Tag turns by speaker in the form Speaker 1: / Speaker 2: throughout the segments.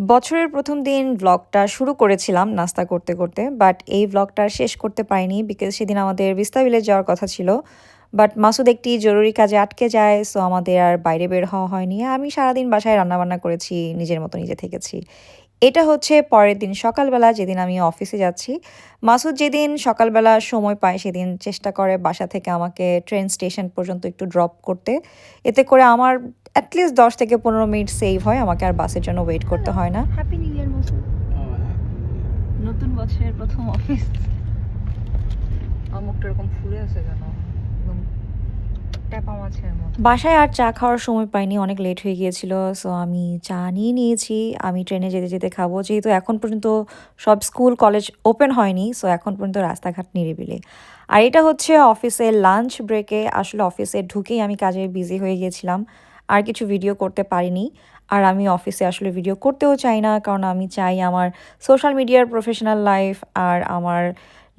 Speaker 1: বছরের ১ম দিন ভ্লগটা শুরু করেছিলাম নাস্তা করতে, করতে। বাট এই ভ্লগটা আর শেষ করতে পারিনি বিকজ সেদিন আমাদের ভিস্তা ভিলেজ যাওয়ার কথা ছিল। বাট মাসুদ একটি জরুরি কাজে আটকে যায়। সো আমাদের আর বাইরে বের হওয়া হয়নি। আমি সারাদিন বাসায় রান্নাবান্না করেছি, নিজের মতো নিজে থেকেছি। এটা হচ্ছে পরের দিন সকালবেলা যেদিন আমি অফিসে যাচ্ছি। মাসুদ যেদিন সকালবেলা সময় পায় সেদিন চেষ্টা করে বাসা থেকে আমাকে ট্রেন স্টেশন পর্যন্ত একটু ড্রপ করতে। এতে করে আমার অ্যাটলিস্ট ১০ থেকে ১৫ মিনিট সেভ হয়, আমাকে আর বাসের জন্য ওয়েট করতে হয় না। Happy new year Masud. নতুন বছরের প্রথম অফিস। আমুকটা এরকম ফুলে আছে কেন? বাসায় আর চা খাওয়ার সময় পাইনি, অনেক লেট হয়ে গিয়েছিল। সো আমি চা নিয়ে নিয়েছি। আমি ট্রেনে যেতে যেতে খাবো, যেহেতু এখন পর্যন্ত সব স্কুল কলেজ ওপেন হয়নি। সো এখন পর্যন্ত রাস্তাঘাট নিরিবিলি। আর এটা হচ্ছে অফিসের লাঞ্চ ব্রেকে। আসলে অফিসে ঢুকেই আমি কাজে বিজি হয়ে গিয়েছিলাম, আর কিছু ভিডিও করতে পারিনি। আর আমি অফিসে আসলে ভিডিও করতেও চাই না, কারণ আমি চাই আমার সোশ্যাল মিডিয়ার প্রফেশনাল লাইফ আর আমার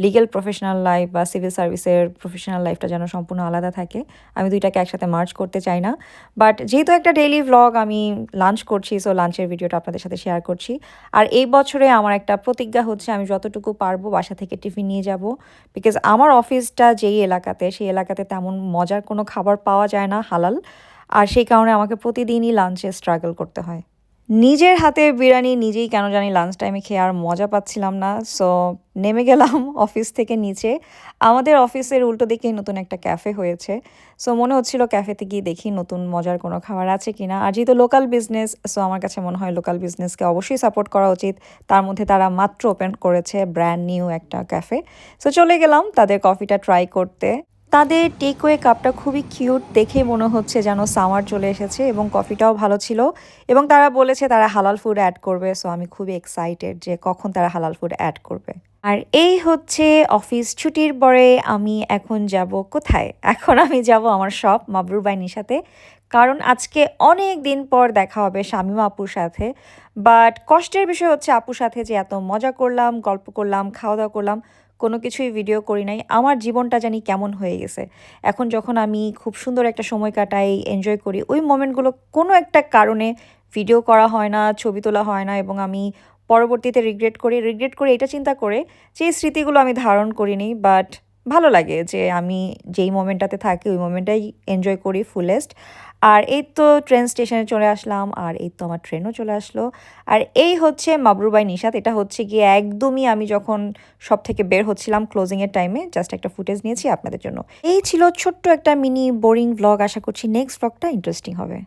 Speaker 1: লিগ্যাল প্রফেশনাল লাইফ বা সিভিল সার্ভিসের প্রফেশনাল লাইফটা যেন সম্পূর্ণ আলাদা থাকে। আমি দুইটাকে একসাথে মার্জ করতে চাই না। বাট যেহেতু একটা ডেইলি ভ্লগ, আমি লাঞ্চ করছি, সো লাঞ্চের ভিডিওটা আপনাদের সাথে শেয়ার করছি। আর এই বছরে আমার একটা প্রতিজ্ঞা হচ্ছে, আমি যতটুকু পারবো বাসা থেকে টিফিন নিয়ে যাব। বিকজ আমার অফিসটা যেই এলাকাতে, সেই এলাকাতে তেমন মজার কোনো খাবার পাওয়া যায় না হালাল। আর সেই কারণে আমাকে প্রতিদিনই লাঞ্চে স্ট্রাগল করতে হয়। নিজের হাতে বিরিয়ানি নিজেই কেন জানি লাঞ্চ টাইমে খেয়ে আর মজা পাচ্ছিলাম না। সো নেমে গেলাম অফিস থেকে নিচে। আমাদের অফিসের উল্টো দিকেই নতুন একটা ক্যাফে হয়েছে। সো মনে হচ্ছিল ক্যাফেতে গিয়ে দেখি নতুন মজার কোনো খাবার আছে কিনা। আর যেহেতু লোকাল বিজনেস, সো আমার কাছে মনে হয় লোকাল বিজনেসকে অবশ্যই সাপোর্ট করা উচিত। তার মধ্যে তারা মাত্র ওপেন করেছে ব্র্যান্ড নিউ একটা ক্যাফে। সো চলে গেলাম তাদের কফিটা ট্রাই করতে। তাদের টেকওয়ে কাপটা খুবই কিউট, দেখে মনে হচ্ছে যেন সামার চলে এসেছে, এবং কফিটাও ভালো ছিল। এবং তারা বলেছে তারা হালাল ফুড অ্যাড করবে। সো আমি খুবই এক্সাইটেড যে কখন তারা হালাল ফুড অ্যাড করবে। আর এই হচ্ছে অফিস ছুটির পরে আমি এখন যাব কোথায়? এখন আমি যাব আমার শপ মাবরুর বাই নিশাতে। কারণ আজকে অনেক দিন পর দেখা হবে শামিমা আপুর সাথে। বাট কষ্টের বিষয় হচ্ছে আপুর সাথে যে এত মজা করলাম, গল্প করলাম, খাওয়া দাওয়া করলাম, কোনো কিছুই ভিডিও করি নাই। আমার জীবনটা জানি কেমন হয়ে গেছে। এখন যখন আমি খুব সুন্দর একটা সময় কাটাই, এনজয় করি, ওই মোমেন্টগুলো কোনো একটা কারণে ভিডিও করা হয় না, ছবি তোলা হয় না, এবং আমি পরবর্তীতে রিগ্রেট করি এটা চিন্তা করে যে এই স্মৃতিগুলো আমি ধারণ করিনি। বাট ভালো লাগে যে আমি যেই মোমেন্টটাতে থাকি ওই মোমেন্টটাই এনজয় করি ফুলেস্ট। আর এই তো ট্রেন স্টেশনে চলে আসলাম, আর এই তো আমার ট্রেনও চলে আসলো। আর এই হচ্ছে মাবরুর বাই নিশাত। এটা হচ্ছে গিয়ে একদমই আমি যখন সব থেকে বের হচ্ছিলাম ক্লোজিংয়ের টাইমে জাস্ট একটা ফুটেজ নিয়েছি আপনাদের জন্য। এই ছিল ছোট্ট একটা মিনি বোরিং ভ্লগ। আশা করছি নেক্সট ভ্লগটা ইন্টারেস্টিং হবে।